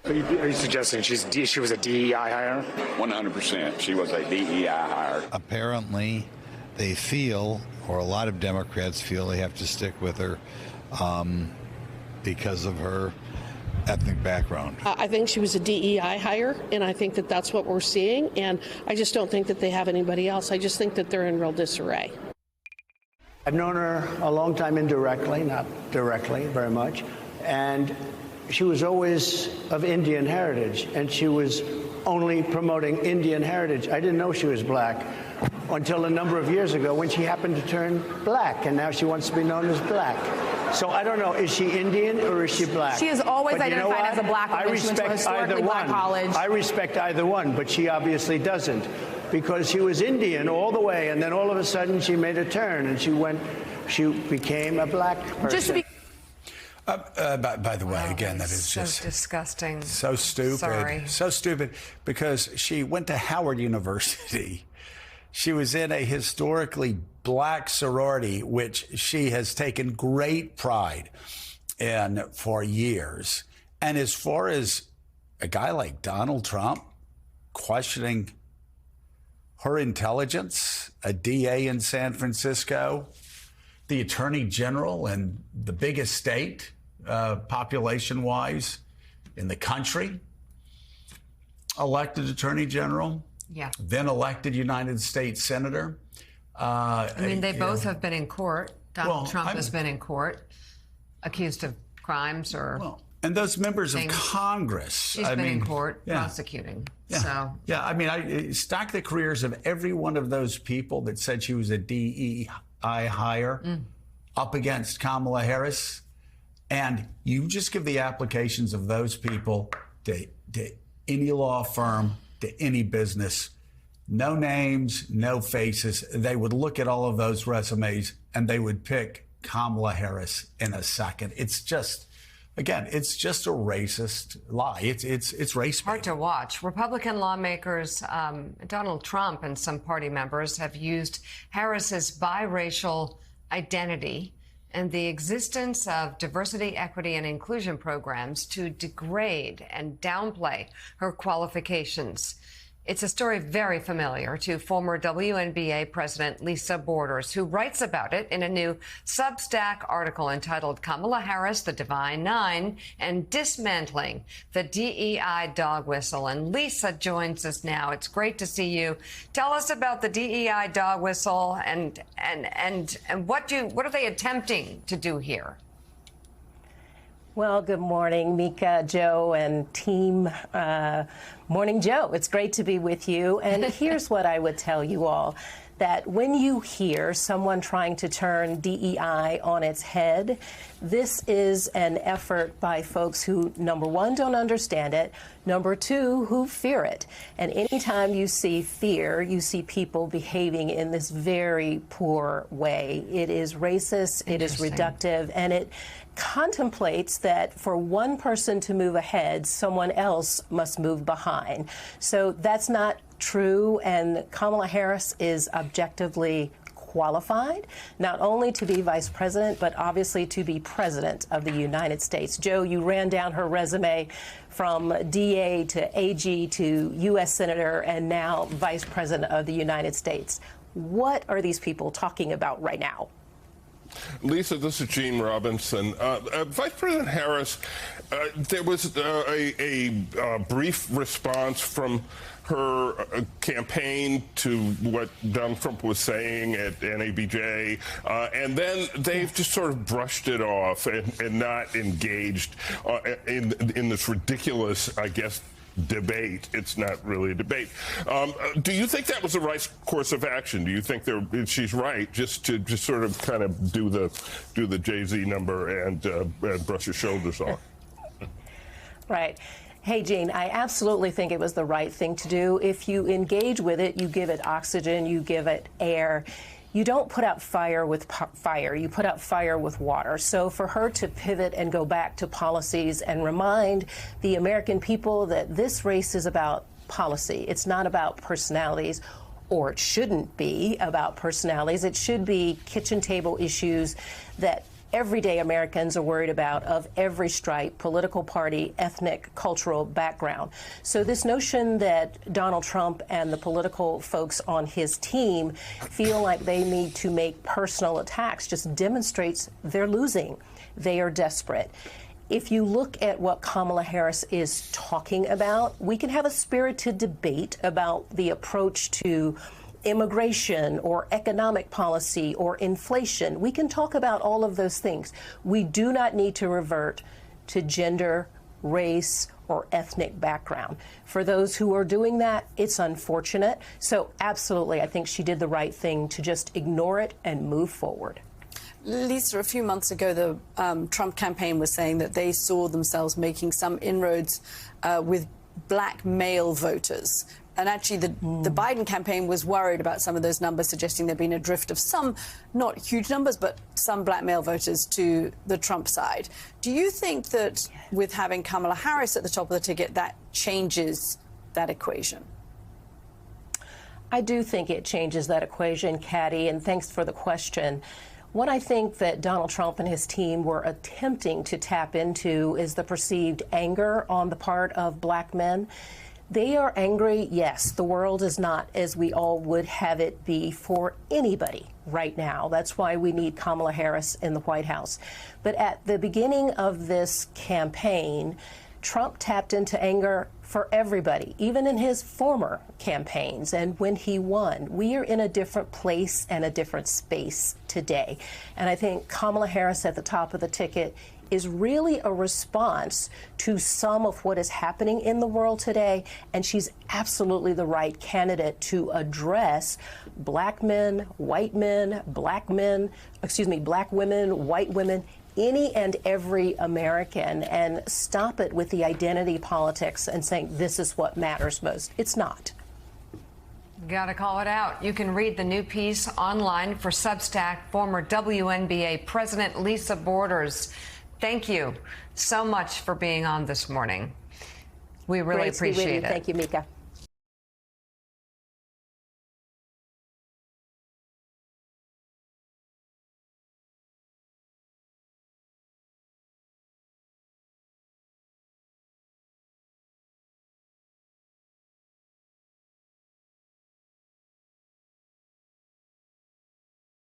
Are you suggesting she was a DEI hire? 100%. She was a DEI hire. Apparently, they feel, or a lot of Democrats feel, they have to stick with her because of her ethnic background. I think she was a DEI hire, and I think that that's what we're seeing. And I just don't think that they have anybody else. I just think that they're in real disarray. I've known her a long time indirectly, not directly very much. And she was always of Indian heritage, and she was only promoting Indian heritage. I didn't know she was black until a number of years ago when she happened to turn black, and now she wants to be known as black. So I don't know, is she Indian or is she black? She is always identified as a black woman. I respect either one. I respect either one, but she obviously doesn't, because she was Indian all the way, and then all of a sudden she made a turn, and she became a black person. Just to be by the way, again, that is so just disgusting. So stupid. Sorry. So stupid, because she went to Howard University. She was in a historically black sorority, which she has taken great pride in for years. And as far as a guy like Donald Trump questioning her intelligence, a DA in San Francisco, the attorney general in the biggest state, population-wise, in the country, elected attorney general, then elected United States senator. I mean, they both have been in court. Donald Trump has been in court, accused of crimes or... and those members of Congress. She's been in court prosecuting. Yeah. So. Yeah, I mean, I stack the careers of every one of those people that said she was a DEI hire up against Kamala Harris, and you just give the applications of those people to any law firm, to any business, no names, no faces. They would look at all of those resumes and they would pick Kamala Harris in a second. It's just, again, it's just a racist lie. It's race. Hard to watch. Republican lawmakers, Donald Trump and some party members have used Harris's biracial identity and the existence of diversity, equity, and inclusion programs to degrade and downplay her qualifications. It's a story very familiar to former WNBA president Lisa Borders, who writes about it in a new Substack article entitled Kamala Harris, the Divine Nine, and Dismantling the DEI Dog Whistle. And Lisa joins us now. It's great to see you. Tell us about the DEI dog whistle and what are they attempting to do here? Well, good morning, Mika, Joe, and team. Morning, Joe. It's great to be with you. And here's what I would tell you all, that when you hear someone trying to turn DEI on its head, this is an effort by folks who, number one, don't understand it, number two, who fear it. And anytime you see fear, you see people behaving in this very poor way. It is racist, it is reductive, and it contemplates that for one person to move ahead, someone else must move behind. So that's not true, and Kamala Harris is objectively qualified, not only to be vice president, but obviously to be president of the United States. Joe, you ran down her resume from DA to AG to U.S. Senator and now vice president of the United States. What are these people talking about right now? Lisa, this is Gene Robinson. Vice President Harris, there was a brief response from her campaign to what Donald Trump was saying at NABJ, and then they've just sort of brushed it off and not engaged in this ridiculous, I guess, debate. It's not really a debate. Do you think that was the right course of action? Do you think she's right just to sort of kind of do the Jay-Z number and brush your shoulders off? Right. Hey, Gene, I absolutely think it was the right thing to do. If you engage with it, you give it oxygen, you give it air. You don't put out fire with fire. You put out fire with water. So for her to pivot and go back to policies and remind the American people that this race is about policy. It's not about personalities, or it shouldn't be about personalities. It should be kitchen table issues that everyday Americans are worried about, of every stripe, political party, ethnic, cultural background. So this notion that Donald Trump and the political folks on his team feel like they need to make personal attacks just demonstrates they're losing. They are desperate. If you look at what Kamala Harris is talking about, we can have a spirited debate about the approach to immigration or economic policy or inflation. We can talk about all of those things. We do not need to revert to gender, race, or ethnic background. For those who are doing that, it's unfortunate. So absolutely, I think she did the right thing to just ignore it and move forward. Lisa, a few months ago, the Trump campaign was saying that they saw themselves making some inroads with black male voters. And actually, the Biden campaign was worried about some of those numbers, suggesting there'd been a drift of some, not huge numbers, but some black male voters to the Trump side. Do you think that with having Kamala Harris at the top of the ticket, that changes that equation? I do think it changes that equation, Katty, and thanks for the question. What I think that Donald Trump and his team were attempting to tap into is the perceived anger on the part of black men. They are angry, yes. The world is not as we all would have it be for anybody right now. That's why we need Kamala Harris in the White House. But at the beginning of this campaign, Trump tapped into anger for everybody, even in his former campaigns. And when he won, we are in a different place and a different space today. And I think Kamala Harris at the top of the ticket is really a response to some of what is happening in the world today, and she's absolutely the right candidate to address black men, black women, white women, any and every American, and stop it with the identity politics and saying this is what matters most. It's not. Got to call it out. You can read the new piece online for Substack. Former WNBA President Lisa Borders. Thank you so much for being on this morning. We really appreciate it. Thank you, Mika.